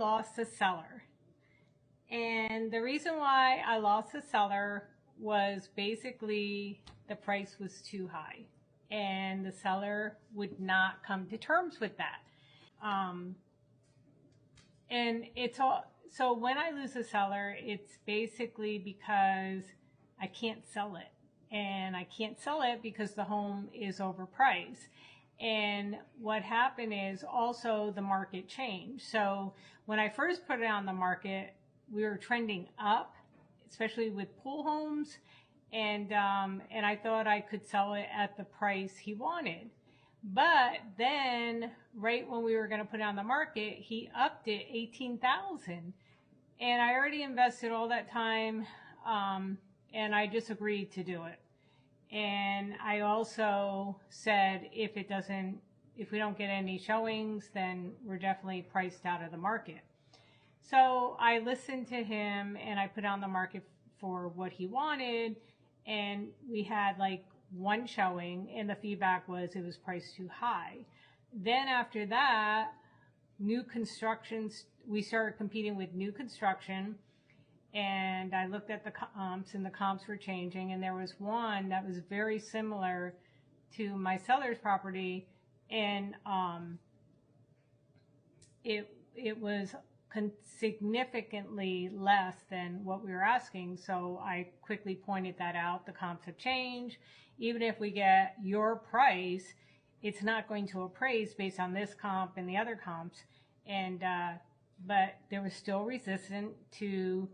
Lost a seller. And the reason why I lost a seller was basically the price was too high and the seller would not come to terms with that. And it's all, so when I lose a seller, it's basically because I can't sell it. And I can't sell it because the home is overpriced. And what happened is also the market changed. So when I first put it on the market, we were trending up, especially with pool homes. And I thought I could sell it at the price he wanted. But then right when we were going to put it on the market, he upped it $18,000. And I already invested all that time, and I just agreed to do it. And I also said, if we don't get any showings, then we're definitely priced out of the market. So I listened to him and I put it on the market for what he wanted. And we had like one showing and the feedback was it was priced too high. Then after that, new constructions, we started competing with new construction. And I looked at the comps and the comps were changing. And there was one that was very similar to my seller's property. And it was significantly less than what we were asking. So I quickly pointed that out. The comps have changed. Even if we get your price, it's not going to appraise based on this comp and the other comps. And but there was still resistance to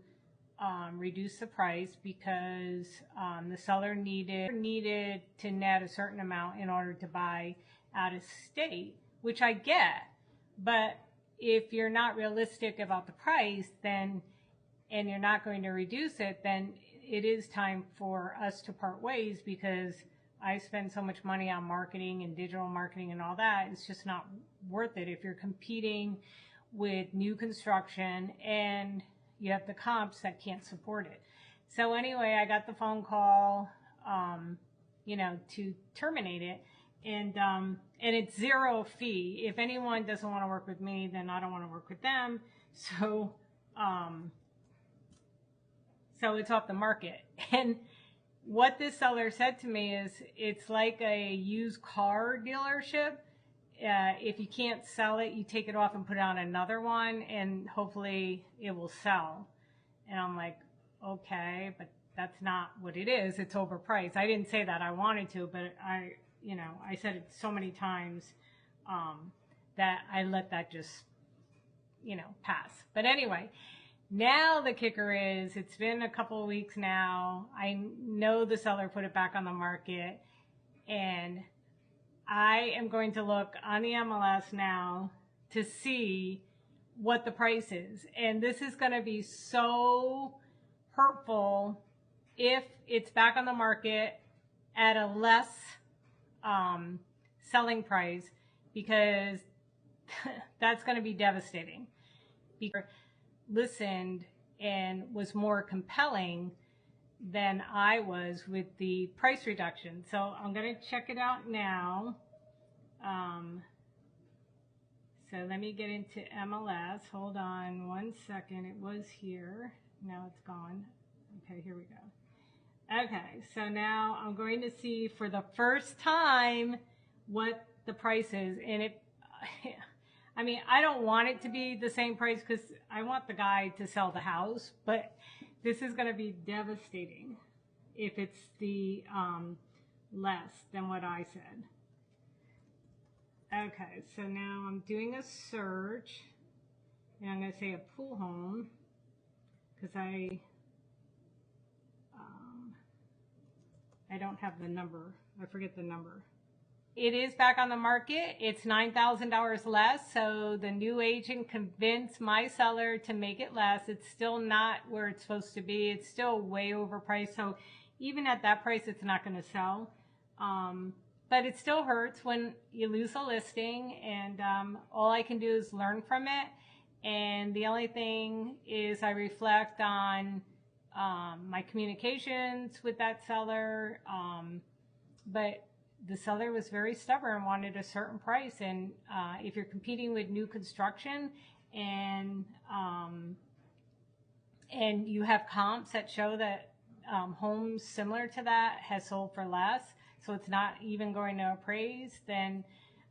reduce the price because the seller needed to net a certain amount in order to buy out of state, which I get. But if you're not realistic about the price, then, and you're not going to reduce it, then it is time for us to part ways because I spend so much money on marketing and digital marketing and all that. It's just not worth it if you're competing with new construction and you have the comps that can't support it. So anyway, I got the phone call, to terminate it. And it's zero fee. If anyone doesn't want to work with me, then I don't want to work with them. So, so it's off the market. And what this seller said to me is, it's like a used car dealership. If you can't sell it, you take it off and put it on another one, and hopefully it will sell. And I'm like, okay, but that's not what it is. It's overpriced. I didn't say that I wanted to, but I said it so many times that I let that just, pass. But anyway, now the kicker is, it's been a couple of weeks now. I know the seller put it back on the market, and I am going to look on the MLS now to see what the price is. And this is going to be so hurtful if it's back on the market at a less selling price, because that's going to be devastating. Because listened and was more compelling than I was with the price reduction. So I'm going to check it out now. So let me get into MLS. Hold on one second. It was here. Now it's gone. Okay, here we go. Okay, so now I'm going to see for the first time what the price is. And it, I mean, I don't want it to be the same price because I want the guy to sell the house, but this is going to be devastating if it's the less than what I said. Okay, so now I'm doing a search, and I'm going to say a pool home because I don't have the number. I forget the number. It is back on the market. It's $9,000 less. So the new agent convinced my seller to make it less. It's still not where it's supposed to be. It's still way overpriced. So even at that price, it's not going to sell. But it still hurts when you lose a listing. And all I can do is learn from it. And the only thing is I reflect on my communications with that seller. But the seller was very stubborn, wanted a certain price. And if you're competing with new construction and and you have comps that show that homes similar to that has sold for less, so it's not even going to appraise, then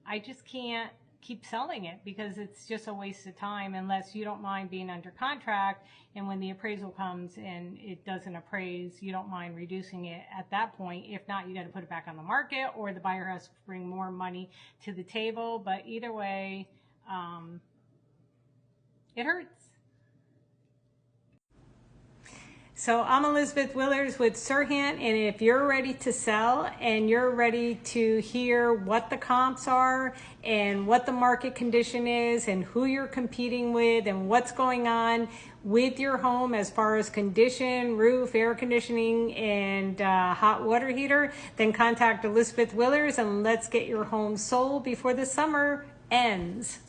I just can't keep selling it because it's just a waste of time unless you don't mind being under contract, and when the appraisal comes and it doesn't appraise, you don't mind reducing it at that point. If not, you got to put it back on the market, or the buyer has to bring more money to the table. But either way, it hurts. So I'm Elizabeth Willers with SERHANT, and if you're ready to sell and you're ready to hear what the comps are and what the market condition is and who you're competing with and what's going on with your home as far as condition, roof, air conditioning, and hot water heater, then contact Elizabeth Willers and let's get your home sold before the summer ends.